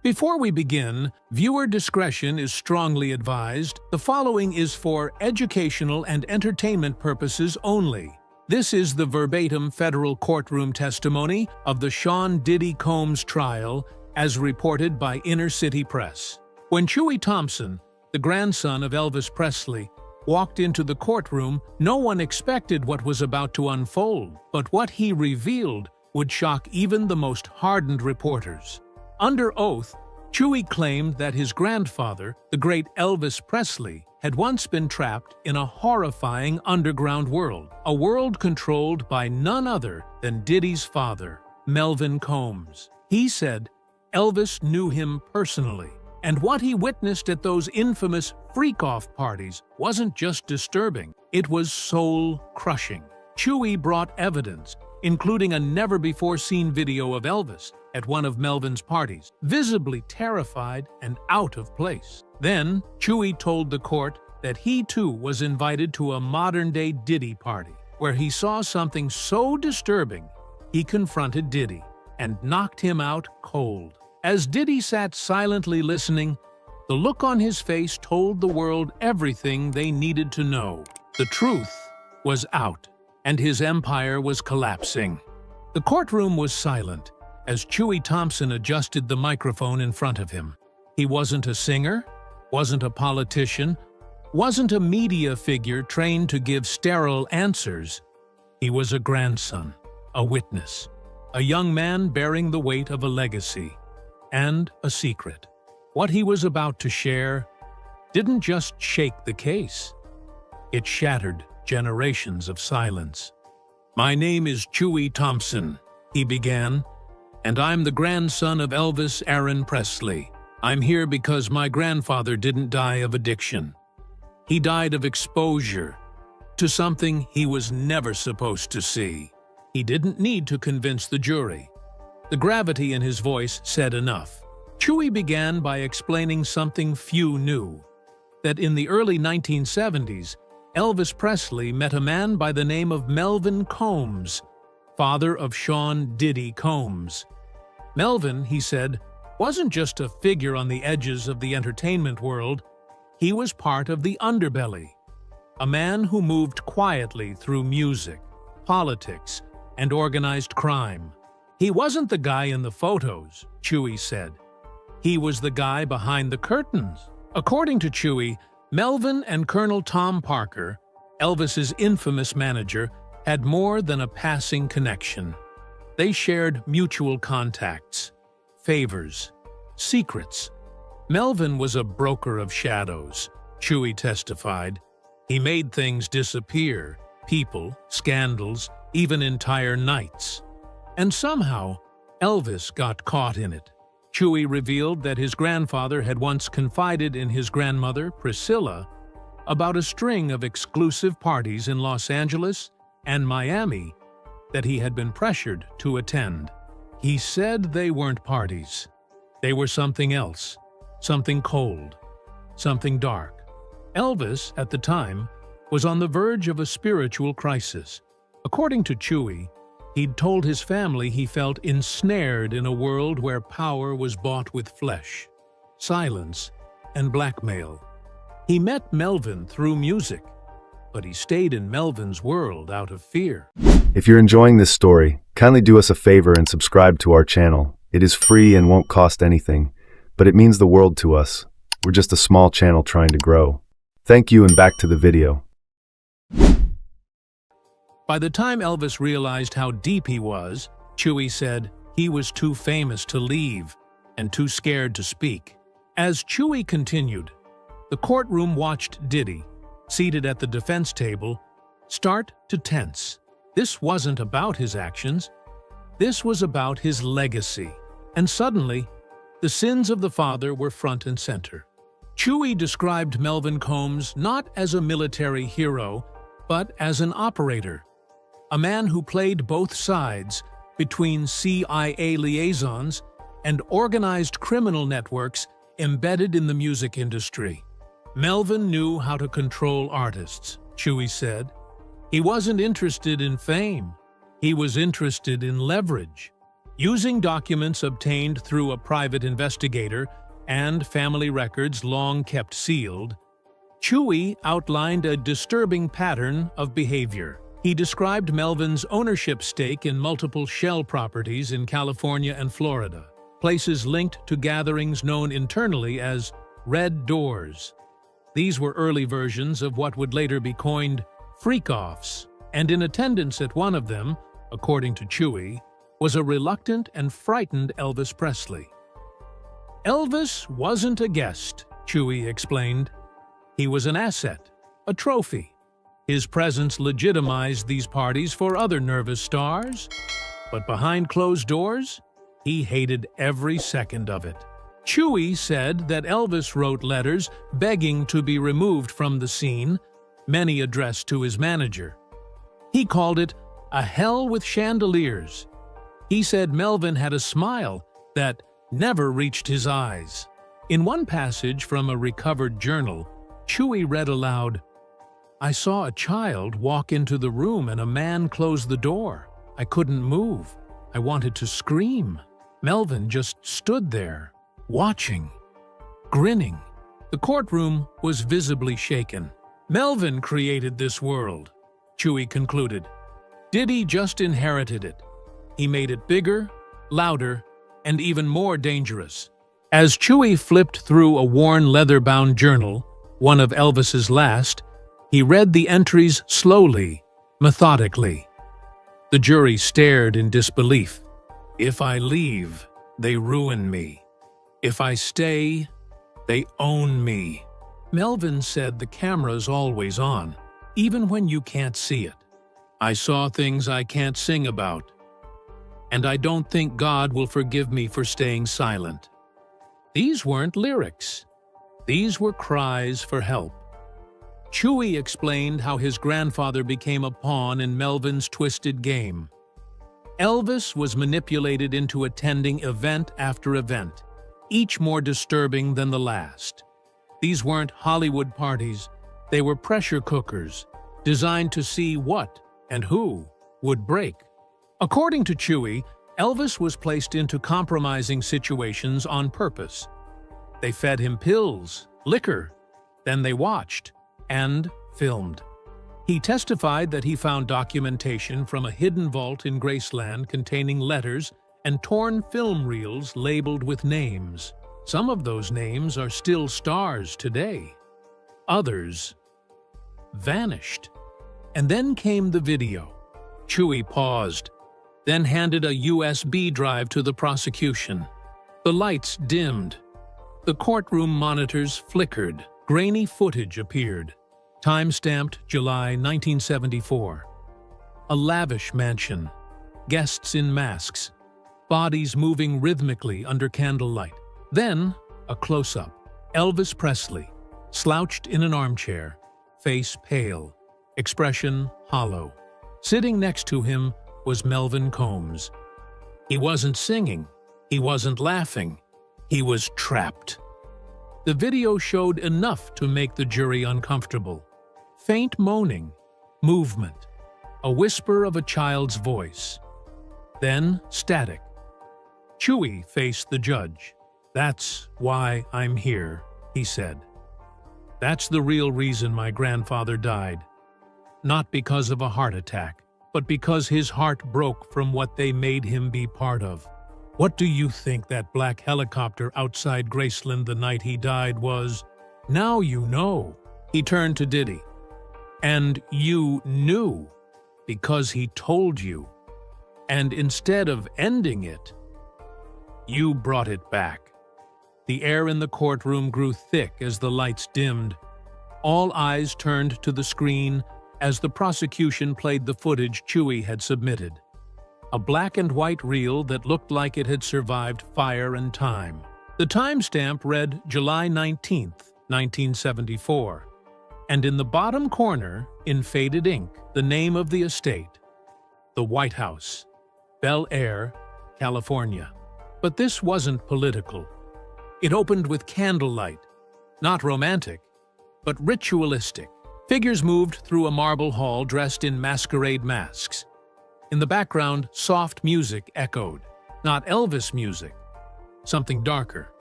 Before we begin, viewer discretion is strongly advised. The following is for educational and entertainment purposes only. This is the verbatim federal courtroom testimony of the Sean Diddy Combs trial as reported by Inner City Press. When Chuy Thompson, the grandson of Elvis Presley, walked into the courtroom, no one expected what was about to unfold, but what he revealed would shock even the most hardened reporters. Under oath, Chuy claimed that his grandfather, the great Elvis Presley, had once been trapped in a horrifying underground world, a world controlled by none other than Diddy's father, Melvin Combs. He said Elvis knew him personally, and what he witnessed at those infamous freakoff parties wasn't just disturbing, it was soul-crushing. Chuy brought evidence, including a never-before-seen video of Elvis at one of Melvin's parties, visibly terrified and out of place. Then, Chuy told the court that he too was invited to a modern-day Diddy party, where he saw something so disturbing he confronted Diddy and knocked him out cold. As Diddy sat silently listening, the look on his face told the world everything they needed to know. The truth was out, and his empire was collapsing. The courtroom was silent as Chuy Thompson adjusted the microphone in front of him. He wasn't a singer, wasn't a politician, wasn't a media figure trained to give sterile answers. He was a grandson, a witness, a young man bearing the weight of a legacy and a secret. What he was about to share didn't just shake the case. It shattered generations of silence. "My name is Chuy Thompson," he began, "and I'm the grandson of Elvis Aaron Presley. I'm here because my grandfather didn't die of addiction. He died of exposure to something he was never supposed to see." He didn't need to convince the jury. The gravity in his voice said enough. Chuy began by explaining something few knew, that in the early 1970s, Elvis Presley met a man by the name of Melvin Combs, father of Sean Diddy Combs. Melvin, he said, wasn't just a figure on the edges of the entertainment world, he was part of the underbelly, a man who moved quietly through music, politics, and organized crime. He wasn't the guy in the photos, Chuy said. He was the guy behind the curtains. According to Chuy, Melvin and Colonel Tom Parker, Elvis's infamous manager, had more than a passing connection. They shared mutual contacts, favors, secrets. Melvin was a broker of shadows, Chuy testified. He made things disappear, people, scandals, even entire nights. And somehow, Elvis got caught in it. Chuy revealed that his grandfather had once confided in his grandmother, Priscilla, about a string of exclusive parties in Los Angeles and Miami that he had been pressured to attend. He said they weren't parties. They were something else, something cold, something dark. Elvis, at the time, was on the verge of a spiritual crisis. According to Chuy, he'd told his family he felt ensnared in a world where power was bought with flesh, silence, and blackmail. He met Melvin through music, but he stayed in Melvin's world out of fear. If you're enjoying this story, kindly do us a favor and subscribe to our channel. It is free and won't cost anything, but it means the world to us. We're just a small channel trying to grow. Thank you, and back to the video. By the time Elvis realized how deep he was, Chuy said he was too famous to leave and too scared to speak. As Chuy continued, the courtroom watched Diddy, seated at the defense table, start to tense. This wasn't about his actions. This was about his legacy. And suddenly, the sins of the father were front and center. Chuy described Melvin Combs not as a military hero, but as an operator, a man who played both sides between CIA liaisons and organized criminal networks embedded in the music industry. Melvin knew how to control artists, Chuy said. He wasn't interested in fame. He was interested in leverage. Using documents obtained through a private investigator and family records long kept sealed, Chewy outlined a disturbing pattern of behavior. He described Melvin's ownership stake in multiple shell properties in California and Florida, places linked to gatherings known internally as Red Doors. These were early versions of what would later be coined freakoffs, and in attendance at one of them, according to Chewy, was a reluctant and frightened Elvis Presley. Elvis wasn't a guest, Chewy explained. He was an asset, a trophy. His presence legitimized these parties for other nervous stars, but behind closed doors, he hated every second of it. Chewy said that Elvis wrote letters begging to be removed from the scene, many addressed to his manager. He called it a hell with chandeliers. He said Melvin had a smile that never reached his eyes. In one passage from a recovered journal, Chewy read aloud, "I saw a child walk into the room and a man close the door. I couldn't move. I wanted to scream. Melvin just stood there, watching, grinning." The courtroom was visibly shaken. Melvin created this world, Chewy concluded. Diddy just inherited it. He made it bigger, louder, and even more dangerous. As Chewy flipped through a worn leather-bound journal, one of Elvis's last, he read the entries slowly, methodically. The jury stared in disbelief. "If I leave, they ruin me. If I stay, they own me." Melvin said the camera's always on, even when you can't see it. "I saw things I can't sing about. And I don't think God will forgive me for staying silent." These weren't lyrics. These were cries for help. Chewy explained how his grandfather became a pawn in Melvin's twisted game. Elvis was manipulated into attending event after event, each more disturbing than the last. These weren't Hollywood parties. They were pressure cookers, designed to see what and who would break. According to Chewy, Elvis was placed into compromising situations on purpose. They fed him pills, liquor, then they watched and filmed. He testified that he found documentation from a hidden vault in Graceland containing letters and torn film reels labeled with names. Some of those names are still stars today. Others vanished. And then came the video. Chewy paused, then handed a USB drive to the prosecution. The lights dimmed. The courtroom monitors flickered. Grainy footage appeared. Time-stamped July 1974. A lavish mansion. Guests in masks. Bodies moving rhythmically under candlelight. Then, a close-up. Elvis Presley, slouched in an armchair, face pale, expression hollow. Sitting next to him was Melvin Combs. He wasn't singing. He wasn't laughing. He was trapped. The video showed enough to make the jury uncomfortable. Faint moaning, movement, a whisper of a child's voice. Then static. Chewy faced the judge. "That's why I'm here," he said. "That's the real reason my grandfather died. Not because of a heart attack, but because his heart broke from what they made him be part of. What do you think that black helicopter outside Graceland the night he died was? Now you know." He turned to Diddy. "And you knew, because he told you. And instead of ending it, you brought it back." The air in the courtroom grew thick as the lights dimmed. All eyes turned to the screen as the prosecution played the footage Chewy had submitted. A black and white reel that looked like it had survived fire and time. The timestamp read July 19th, 1974. And in the bottom corner, in faded ink, the name of the estate, the White House, Bel Air, California. But this wasn't political. It opened with candlelight, not romantic, but ritualistic. Figures moved through a marble hall dressed in masquerade masks. In the background, soft music echoed. Not Elvis music. Something darker,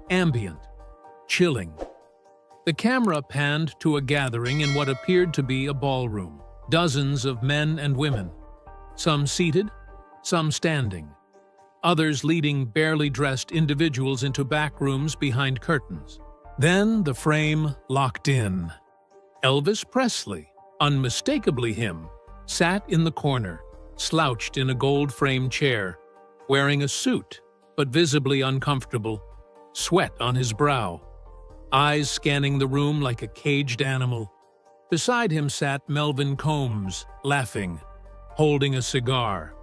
ambient, chilling. The camera panned to a gathering in what appeared to be a ballroom. Dozens of men and women. Some seated, some standing. Others leading barely dressed individuals into back rooms behind curtains. Then the frame locked in. Elvis Presley, unmistakably him, sat in the corner, slouched in a gold-framed chair, wearing a suit, but visibly uncomfortable, sweat on his brow, eyes scanning the room like a caged animal. Beside him sat Melvin Combs, laughing, holding a cigar.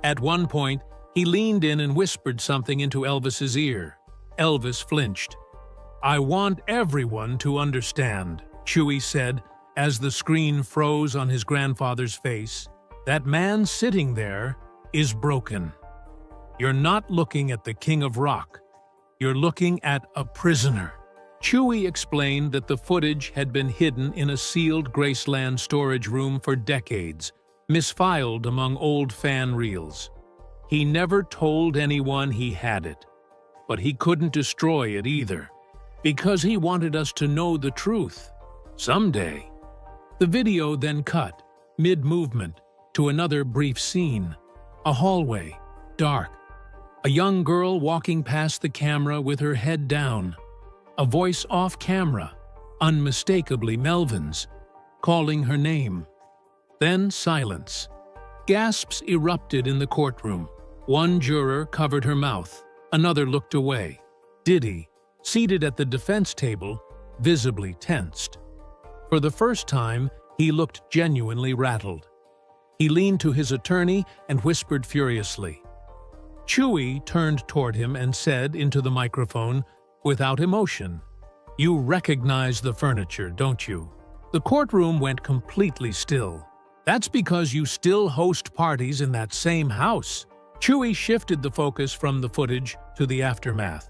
At one point, he leaned in and whispered something into Elvis's ear. Elvis flinched. "I want everyone to understand," Chewy said as the screen froze on his grandfather's face. "That man sitting there is broken. You're not looking at the King of Rock. You're looking at a prisoner." Chewy explained that the footage had been hidden in a sealed Graceland storage room for decades, misfiled among old fan reels. He never told anyone he had it, but he couldn't destroy it either, because he wanted us to know the truth. Someday. The video then cut, mid-movement, to another brief scene. A hallway, dark. A young girl walking past the camera with her head down. A voice off camera, unmistakably Melvin's, calling her name. Then silence. Gasps erupted in the courtroom. One juror covered her mouth. Another looked away. Diddy, seated at the defense table, visibly tensed. For the first time, he looked genuinely rattled. He leaned to his attorney and whispered furiously. Chewy turned toward him and said into the microphone, without emotion, "You recognize the furniture, don't you?" The courtroom went completely still. "That's because you still host parties in that same house." Chewy shifted the focus from the footage to the aftermath.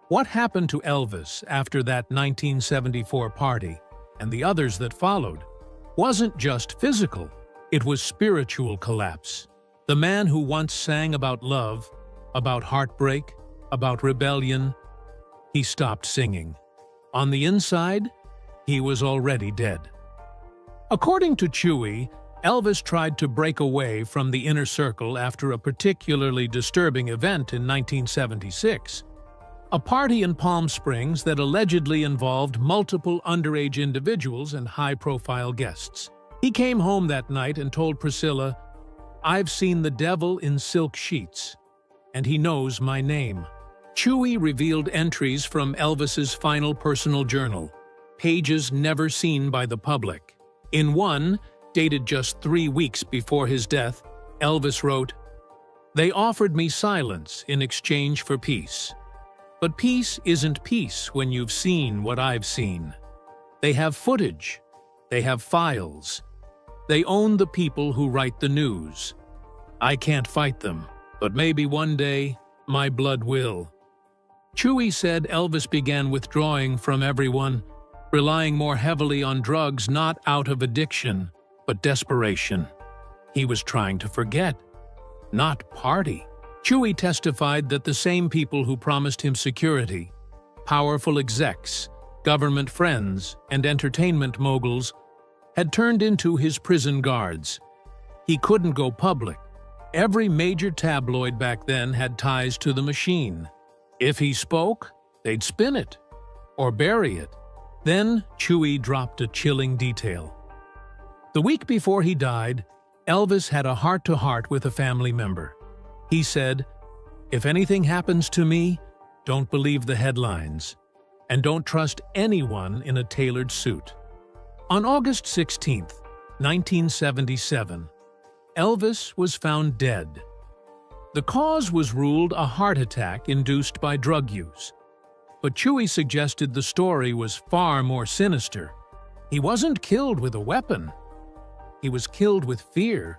What happened to Elvis after that 1974 party, and the others that followed, wasn't just physical, it was spiritual collapse. The man who once sang about love, about heartbreak, about rebellion, he stopped singing. On the inside, he was already dead. According to Chewy, Elvis tried to break away from the inner circle after a particularly disturbing event in 1976. A party in Palm Springs that allegedly involved multiple underage individuals and high-profile guests. He came home that night and told Priscilla, "I've seen the devil in silk sheets, and he knows my name." Chewy revealed entries from Elvis's final personal journal, pages never seen by the public. In one, dated just 3 weeks before his death, Elvis wrote, "They offered me silence in exchange for peace. But peace isn't peace when you've seen what I've seen. They have footage. They have files. They own the people who write the news. I can't fight them, but maybe one day my blood will." Chewy said Elvis began withdrawing from everyone, relying more heavily on drugs not out of addiction, but desperation. He was trying to forget, not party. Chewy testified that the same people who promised him security, powerful execs, government friends, and entertainment moguls, had turned into his prison guards. He couldn't go public. Every major tabloid back then had ties to the machine. If he spoke, they'd spin it, or bury it. Then Chewy dropped a chilling detail. The week before he died, Elvis had a heart-to-heart with a family member. He said, "If anything happens to me, don't believe the headlines, and don't trust anyone in a tailored suit." On August 16, 1977, Elvis was found dead. The cause was ruled a heart attack induced by drug use. But Chewy suggested the story was far more sinister. He wasn't killed with a weapon. He was killed with fear,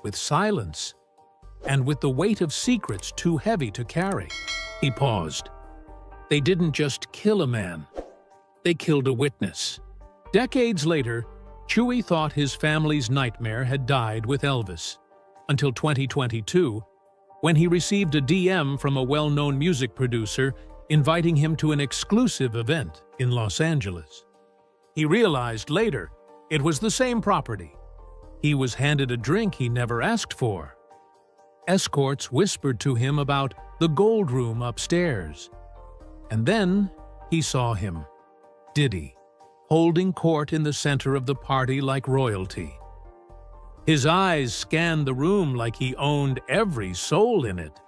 with silence, and with the weight of secrets too heavy to carry. He paused. They didn't just kill a man. They killed a witness. Decades later, Chewy thought his family's nightmare had died with Elvis, until 2022, when he received a DM from a well-known music producer inviting him to an exclusive event in Los Angeles. He realized later it was the same property. He was handed a drink he never asked for. Escorts whispered to him about the gold room upstairs. And then he saw him, Diddy, holding court in the center of the party like royalty. His eyes scanned the room like he owned every soul in it.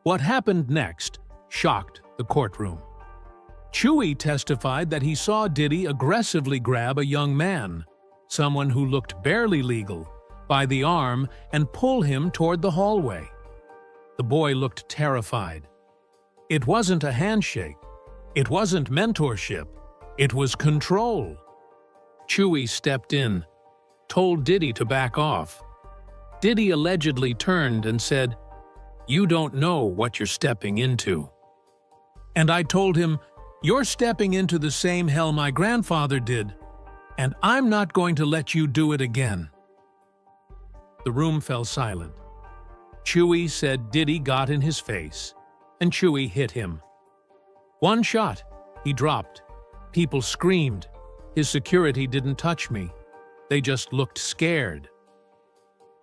What happened next shocked the courtroom. Chewy testified that he saw Diddy aggressively grab a young man, someone who looked barely legal, by the arm and pull him toward the hallway. The boy looked terrified. It wasn't a handshake. It wasn't mentorship. It was control. Chewy stepped in, told Diddy to back off. Diddy allegedly turned and said, "You don't know what you're stepping into." And I told him, "You're stepping into the same hell my grandfather did, and I'm not going to let you do it again." The room fell silent. Chewy said Diddy got in his face, and Chewy hit him. One shot, he dropped. People screamed. His security didn't touch me. They just looked scared.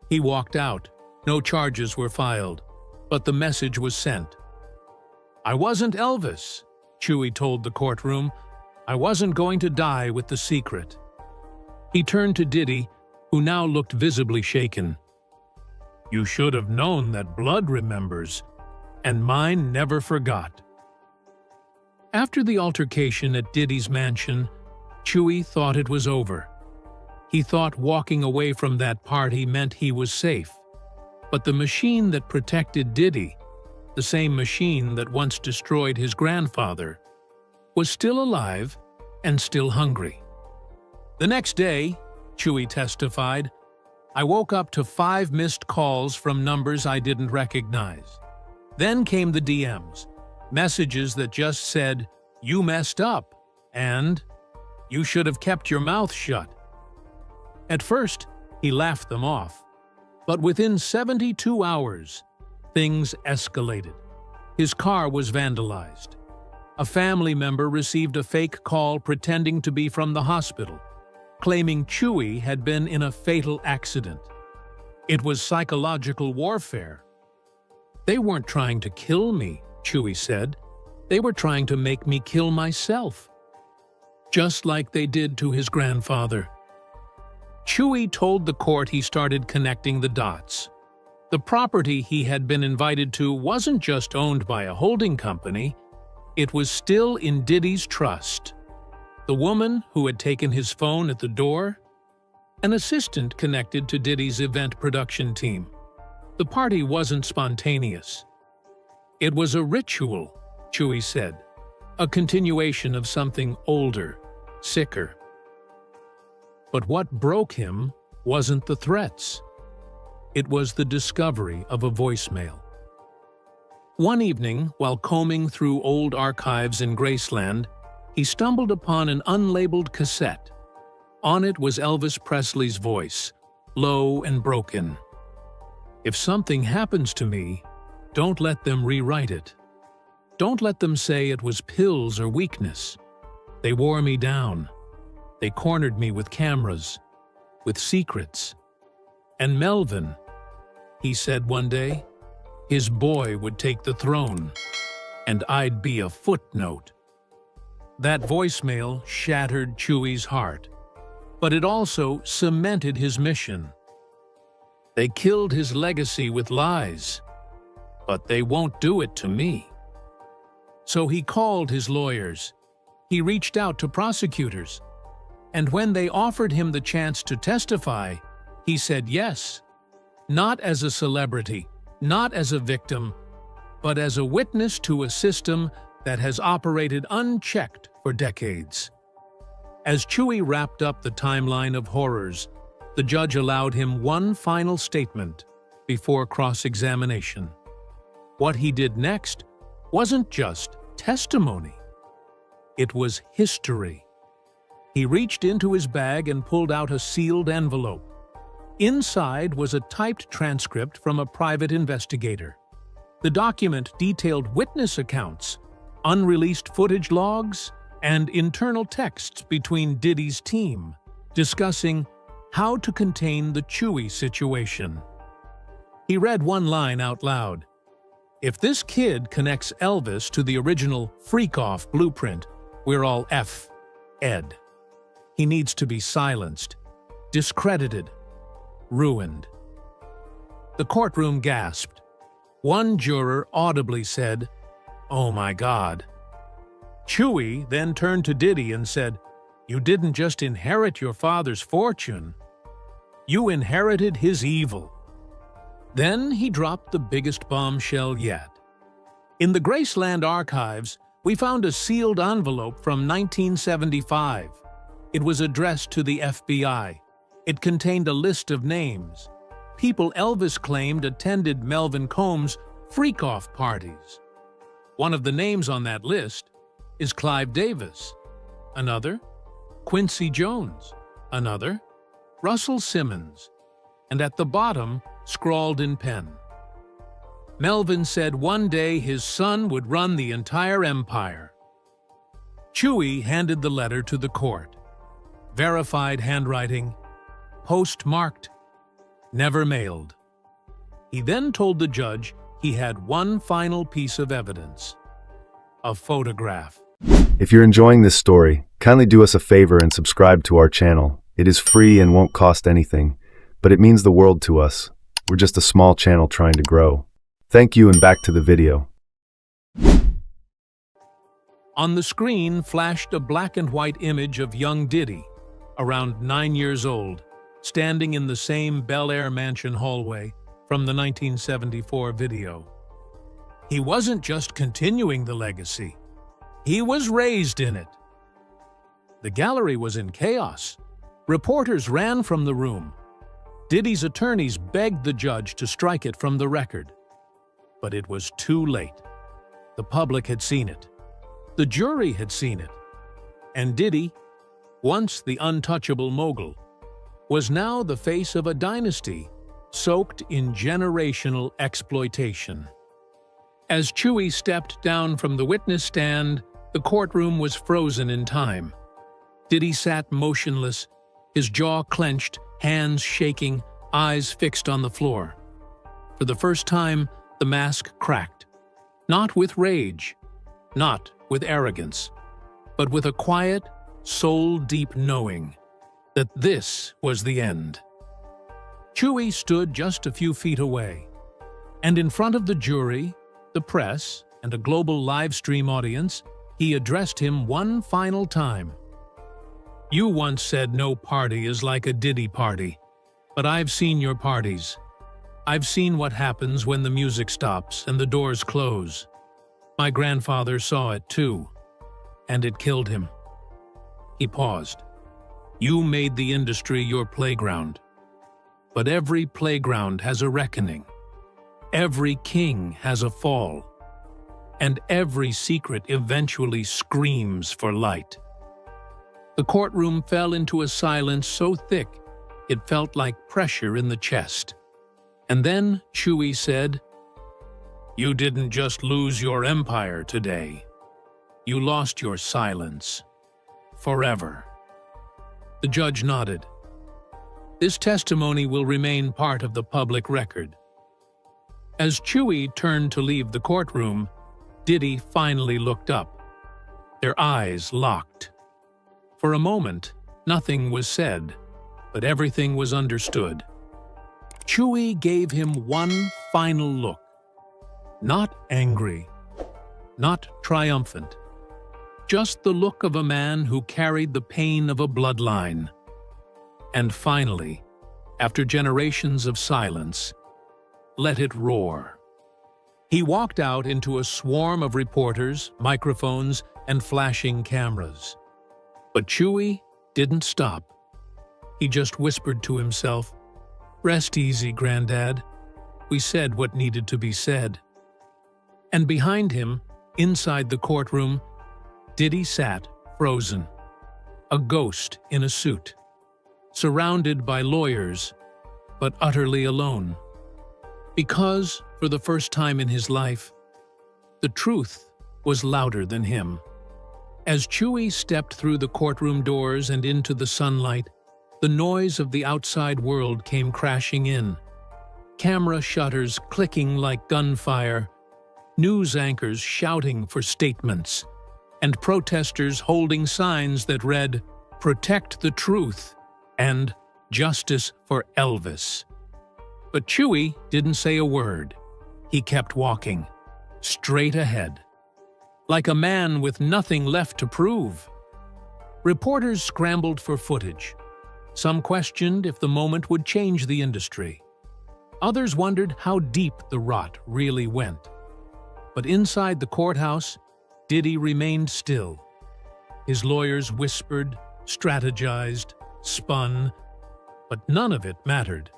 He walked out. No charges were filed, but the message was sent. "I wasn't Elvis," Chewy told the courtroom. "I wasn't going to die with the secret." He turned to Diddy, who now looked visibly shaken. "You should have known that blood remembers, and mine never forgot." After the altercation at Diddy's mansion, Chewy thought it was over. He thought walking away from that party meant he was safe. But the machine that protected Diddy, the same machine that once destroyed his grandfather, was still alive and still hungry. The next day, Chewy testified, "I woke up to 5 missed calls from numbers I didn't recognize. Then came the DMs, messages that just said, 'You messed up,' and 'You should have kept your mouth shut.' At first, he laughed them off. But within 72 hours, things escalated. His car was vandalized. A family member received a fake call pretending to be from the hospital, claiming Chewy had been in a fatal accident. It was psychological warfare. "They weren't trying to kill me," Chewy said. "They were trying to make me kill myself." Just like they did to his grandfather. Chewy told the court he started connecting the dots. The property he had been invited to wasn't just owned by a holding company, it was still in Diddy's trust. The woman who had taken his phone at the door? An assistant connected to Diddy's event production team. The party wasn't spontaneous. It was a ritual, Chewy said, a continuation of something older, sicker. But what broke him wasn't the threats. It was the discovery of a voicemail. One evening, while combing through old archives in Graceland, he stumbled upon an unlabeled cassette. On it was Elvis Presley's voice, low and broken. "If something happens to me, don't let them rewrite it. Don't let them say it was pills or weakness. They wore me down. They cornered me with cameras, with secrets. And Melvin," he said one day, "his boy would take the throne, and I'd be a footnote." That voicemail shattered Chewy's heart, but it also cemented his mission. They killed his legacy with lies, but they won't do it to me. So he called his lawyers. He reached out to prosecutors. And when they offered him the chance to testify, he said yes. Not as a celebrity, not as a victim, but as a witness to a system that has operated unchecked for decades. As Chewy wrapped up the timeline of horrors, the judge allowed him one final statement before cross-examination. What he did next wasn't just testimony. It was history. He reached into his bag and pulled out a sealed envelope. Inside was a typed transcript from a private investigator. The document detailed witness accounts, unreleased footage logs, and internal texts between Diddy's team, discussing how to contain the Chewy situation. He read one line out loud. "If this kid connects Elvis to the original freakoff blueprint, we're all Ed. He needs to be silenced, discredited, ruined." The courtroom gasped. One juror audibly said, "Oh my God." Chewy then turned to Diddy and said, "You didn't just inherit your father's fortune. You inherited his evil." Then he dropped the biggest bombshell yet. In the Graceland archives, we found a sealed envelope from 1975. It was addressed to the FBI. It contained a list of names, people Elvis claimed attended Melvin Combs' freakoff parties. One of the names on that list is Clive Davis. Another, Quincy Jones. Another, Russell Simmons. And at the bottom, scrawled in pen, Melvin said one day his son would run the entire empire. Chewy handed the letter to the court. Verified handwriting, postmarked, never mailed. He then told the judge he had one final piece of evidence: a photograph. If you're enjoying this story, kindly do us a favor and subscribe to our channel. It is free and won't cost anything, but it means the world to us. We're just a small channel trying to grow. Thank you, and back to the video. On the screen flashed a black and white image of young Diddy, around 9 years old, standing in the same Bel Air mansion hallway from the 1974 video. He wasn't just continuing the legacy, he was raised in it. The gallery was in chaos. Reporters ran from the room. Diddy's attorneys begged the judge to strike it from the record. But it was too late. The public had seen it. The jury had seen it. And Diddy, once the untouchable mogul, was now the face of a dynasty soaked in generational exploitation. As Chewy stepped down from the witness stand, the courtroom was frozen in time. Diddy sat motionless, his jaw clenched, hands shaking, eyes fixed on the floor. For the first time, the mask cracked. Not with rage, not with arrogance, but with a quiet, soul-deep knowing that this was the end. Chewy stood just a few feet away, and in front of the jury, the press, and a global live-stream audience, he addressed him one final time. "You once said no party is like a Diddy party, but I've seen your parties. I've seen what happens when the music stops and the doors close. My grandfather saw it too, and it killed him." He paused. "You made the industry your playground. But every playground has a reckoning. Every king has a fall. And every secret eventually screams for light." The courtroom fell into a silence so thick it felt like pressure in the chest. And then Chewy said, "You didn't just lose your empire today. You lost your silence. Forever." The judge nodded. This testimony will remain part of the public record. As Chewy turned to leave the courtroom, Diddy finally looked up. Their eyes locked. For a moment, nothing was said, but everything was understood. Chewy gave him one final look. Not angry, not triumphant. Just the look of a man who carried the pain of a bloodline. And finally, after generations of silence, let it roar. He walked out into a swarm of reporters, microphones, and flashing cameras. But Chewy didn't stop. He just whispered to himself, "Rest easy, Granddad. We said what needed to be said." And behind him, inside the courtroom, Diddy sat, frozen, a ghost in a suit, surrounded by lawyers, but utterly alone. Because, for the first time in his life, the truth was louder than him. As Chewie stepped through the courtroom doors and into the sunlight, the noise of the outside world came crashing in. Camera shutters clicking like gunfire, news anchors shouting for statements, and protesters holding signs that read, "Protect the Truth" and "Justice for Elvis." But Chewie didn't say a word. He kept walking, straight ahead, like a man with nothing left to prove. Reporters scrambled for footage. Some questioned if the moment would change the industry. Others wondered how deep the rot really went. But inside the courthouse, Diddy remained still. His lawyers whispered, strategized, spun, but none of it mattered.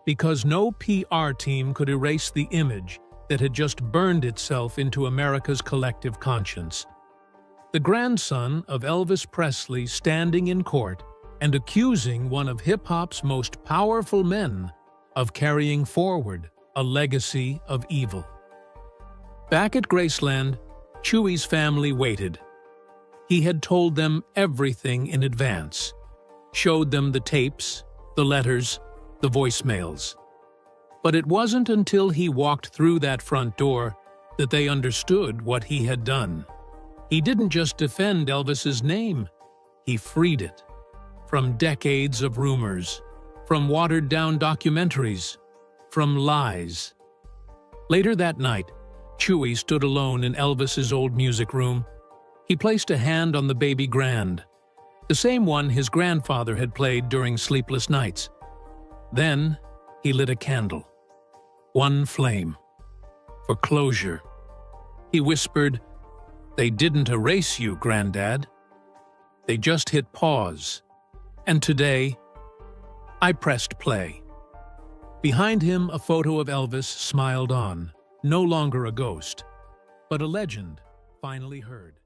Because no PR team could erase the image that had just burned itself into America's collective conscience. The grandson of Elvis Presley standing in court and accusing one of hip-hop's most powerful men of carrying forward a legacy of evil. Back at Graceland, Chewie's family waited. He had told them everything in advance, showed them the tapes, the letters, the voicemails. But it wasn't until he walked through that front door that they understood what he had done. He didn't just defend Elvis's name, he freed it. From decades of rumors, from watered-down documentaries, from lies. Later that night, Chewie stood alone in Elvis's old music room. He placed a hand on the baby grand, the same one his grandfather had played during sleepless nights. Then, he lit a candle. One flame. For closure. He whispered, "They didn't erase you, Granddad. They just hit pause. And today, I pressed play." Behind him, a photo of Elvis smiled on, no longer a ghost, but a legend finally heard.